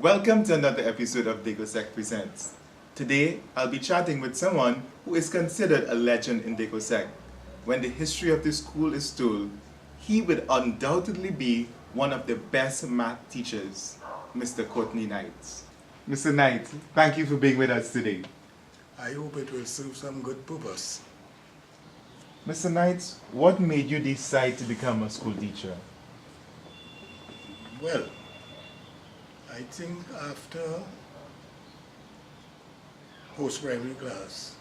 Welcome to another episode of DEOS Presents. Today, I'll be chatting with someone who is considered a legend in DEOS. When the history of the school is told, he would undoubtedly be one of the best math teachers, Mr. Courtenay Knight. Mr. Knight, thank you for being with us today. I hope it will serve some good purpose. Mr. Knight, what made you decide to become a school teacher? Well, I think after post-primary class,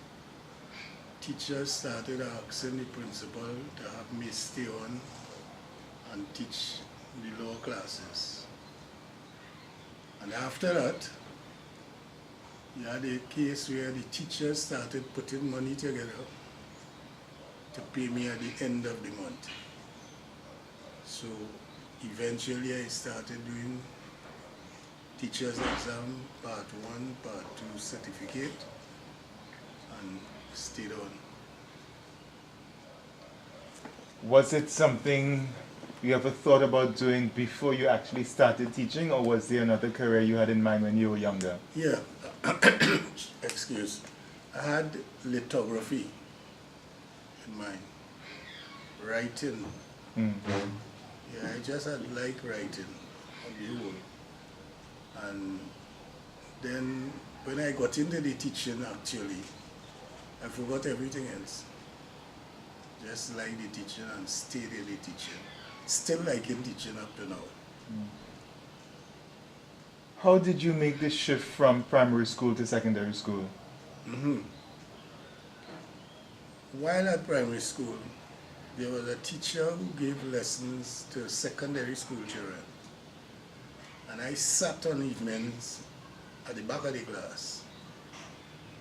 teachers started asking the principal to have me stay on and teach the lower classes. And after that, you had a case where the teachers started putting money together to pay me at the end of the month. So eventually I started doing teacher's exam, part 1, part 2 certificate, and stayed on. Was it something you ever thought about doing before you actually started teaching, or was there another career you had in mind when you were younger? Yeah, excuse. I had lithography in mind, writing. Yeah, I just had liked writing on the whole. And then when I got into the teaching, actually, I forgot everything else. Just like the teaching and stayed in the teaching. Still liking teaching up to now. How did you make the shift from primary school to secondary school? While at primary school, there was a teacher who gave lessons to secondary school children. And I sat on evenings at the back of the class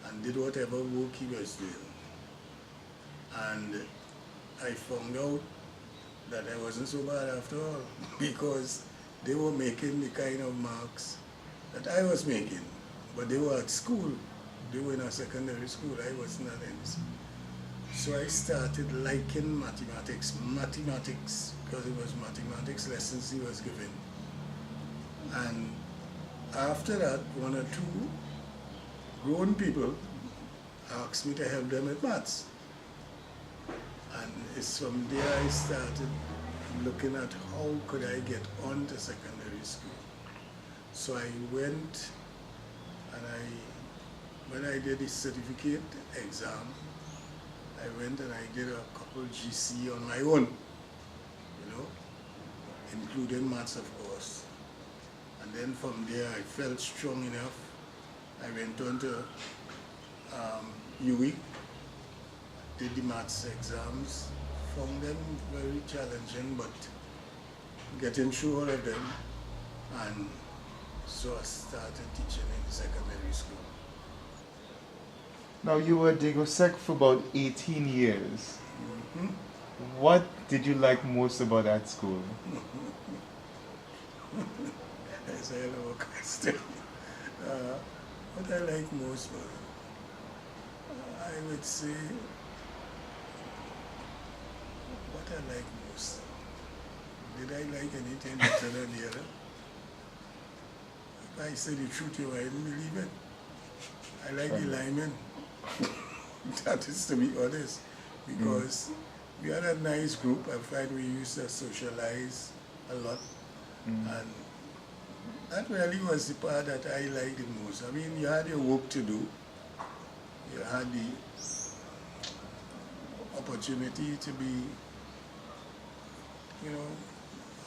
and did whatever work he was doing. And I found out that I wasn't so bad after all, because they were making the kind of marks that I was making. But they were at school. They were in a secondary school. I wasn't at any school. So I started liking mathematics, because it was mathematics lessons he was giving. And after that, 1 or 2 grown people asked me to help them with maths. And it's from there I started looking at how could I get on to secondary school. So I went and when I did the certificate exam, I went and I did a couple GC on my own, including maths, of course. And then from there, I felt strong enough. I went on to UE, did the maths exams, found them very challenging, but getting through all of them. And so I started teaching in secondary school. Now, you were at DEOS for about 18 years. What did you like most about that school? That's a hell of a question. What I like most was, I would say, what I like most. Did I like anything better than the other? If I say the truth, you wouldn't believe it. I like the linemen. That is, to be honest, because we had a nice group. I find we used to socialize a lot. And that really was the part that I liked the most. I mean, you had your work to do. You had the opportunity to be,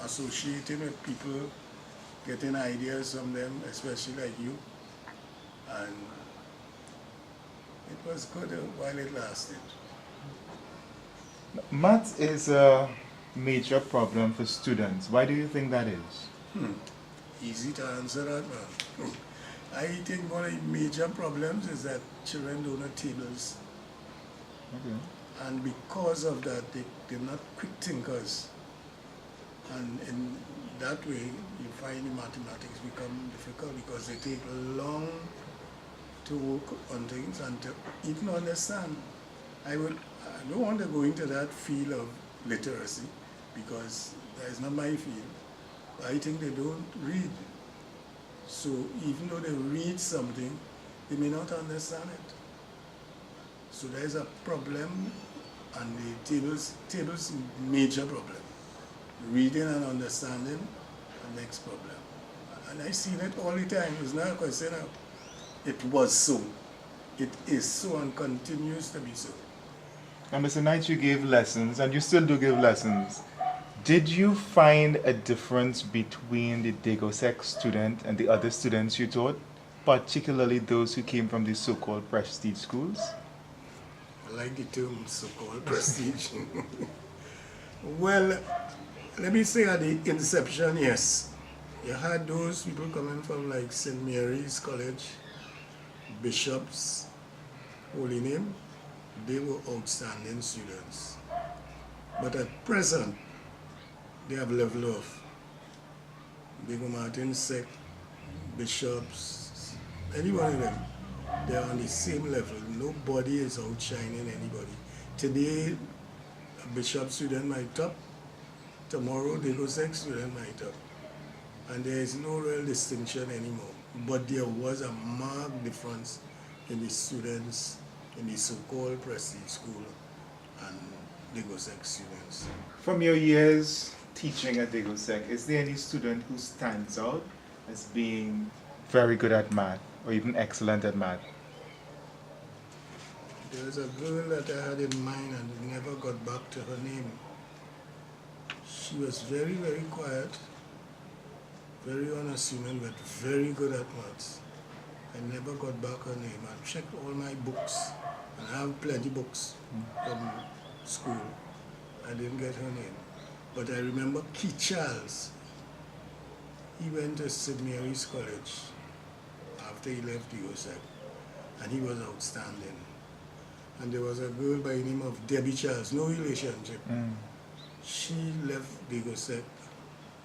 associating with people, getting ideas from them, especially like you. And it was good while it lasted. Maths is a major problem for students. Why do you think that is? Easy to answer that, man. I think one of the major problems is that children don't know tables. Okay. And because of that, they're not quick thinkers. And in that way, you find the mathematics become difficult because they take long to work on things and to even understand. I don't want to go into that field of literacy because that is not my field. I think they don't read. So even though they read something, they may not understand it. So there is a problem, and the tables major problem. Reading and understanding, the next problem. And I see that all the time. It's not a question of it was so. It is so and continues to be so. And Mr. Knight, you gave lessons, and you still do give lessons. Did you find a difference between the DEGOSEC student and the other students you taught, particularly those who came from the so-called prestige schools? I like the term so-called prestige. Well, let me say at the inception, yes. You had those people coming from like St. Mary's College, Bishops, Holy Name. They were outstanding students. But at present, they have leveled off. Diego Martin Sec, Bishops, any one of them, they are on the same level. Nobody is outshining anybody. Today, a Bishop student might top. Tomorrow, Diego Sec student might top. And there is no real distinction anymore. But there was a marked difference in the students in the so-called prestige school and DEGOSEC students. From your years teaching at DEGOSEC, is there any student who stands out as being very good at math or even excellent at math? There was a girl that I had in mind and never got back to her name. She was very, very quiet, very unassuming, but very good at maths. I never got back her name. I checked all my books, and I have plenty books from school. I didn't get her name. But I remember Keith Charles. He went to St. Mary's College after he left DEOSEC, and he was outstanding. And there was a girl by the name of Debbie Charles, no relationship. She left DEGOSEC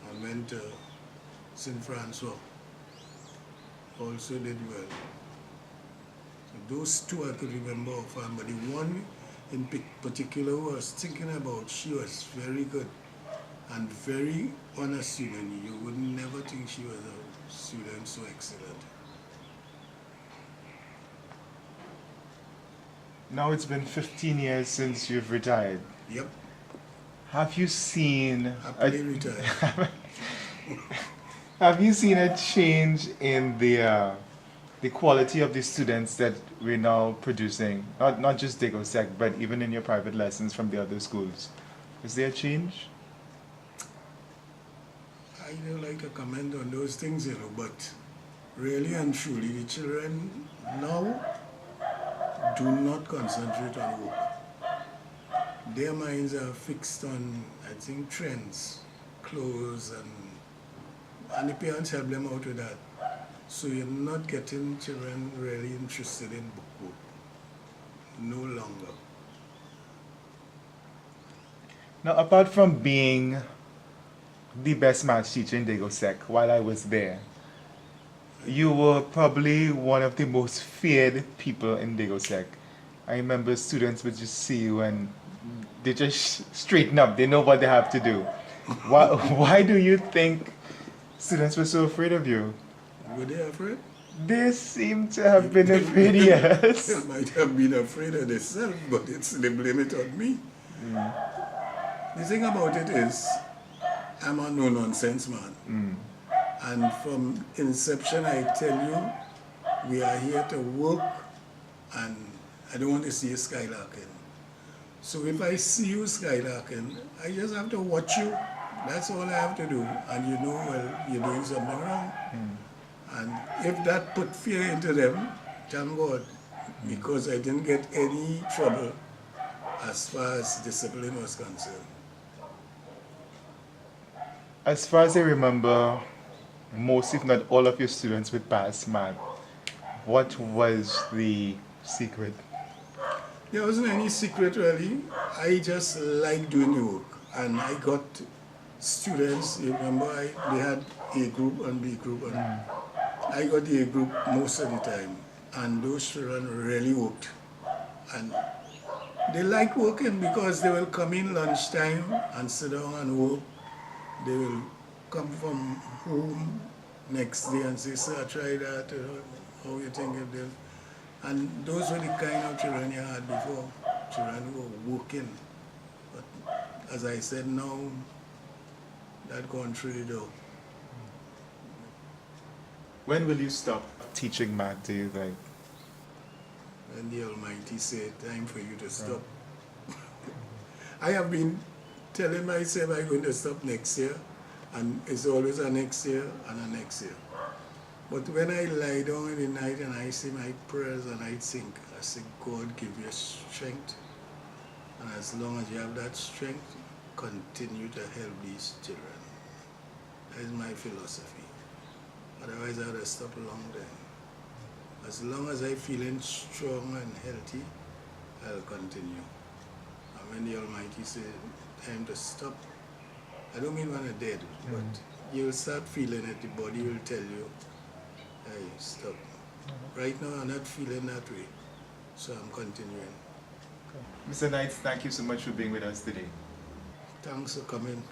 and went to St. Francois. Also did well. So those two I could remember offhand, but the one in particular who I was thinking about, she was very good and very unassuming. You would never think she was a student so excellent. Now it's been 15 years since you've retired. Yep. Have you seen Happily retired. Have you seen a change in the quality of the students that we're now producing? Not just DEGOSEC, but even in your private lessons from the other schools. Is there a change? I don't like to comment on those things, but really and truly, the children now do not concentrate on work. Their minds are fixed on, I think, trends, clothes, and the parents help them out with that. So you're not getting children really interested in book work. No longer. Now, apart from being the best math teacher in DEGOSEC while I was there, you were probably one of the most feared people in DEGOSEC. I remember students would just see you and they just straighten up. They know what they have to do. Why do you think students were so afraid of you? Were they afraid? They seem to have been afraid, yes. They might have been afraid of themselves, but they blame it on me. The thing about it is, I'm a no-nonsense man. And from inception, I tell you, we are here to work, and I don't want to see you skylarking. So if I see you skylarking, I just have to watch you. That's all I have to do. And you know, well, you're doing something wrong. And if that put fear into them, thank God, because I didn't get any trouble as far as discipline was concerned. As far as I remember, most, if not all of your students would pass math. What was the secret? There wasn't any secret really. I just like doing the work. And I got students, you remember, they had A group and B group. And I got the A group most of the time. And those children really worked. And they like working because they will come in lunchtime and sit down and work. They will come from home next day and say, sir, try that, how you think of them? And those were the kind of children you had before, children who were working. But as I said, now, that gone through the door. When will you stop teaching math, do you think? When the Almighty said, time for you to stop. I have been telling myself I'm going to stop next year, and it's always a next year and a next year. But when I lie down in the night and I say my prayers and I think, I say, God give you strength. And as long as you have that strength, continue to help these children. That is my philosophy. Otherwise I would have stopped a long time. As long as I'm feeling strong and healthy, I'll continue. And when the Almighty says, time to stop, I don't mean when you're dead, but you'll start feeling it, the body will tell you, hey, stop. Right now I'm not feeling that way, so I'm continuing. Mr. Knight, thank you so much for being with us today. Thanks for coming.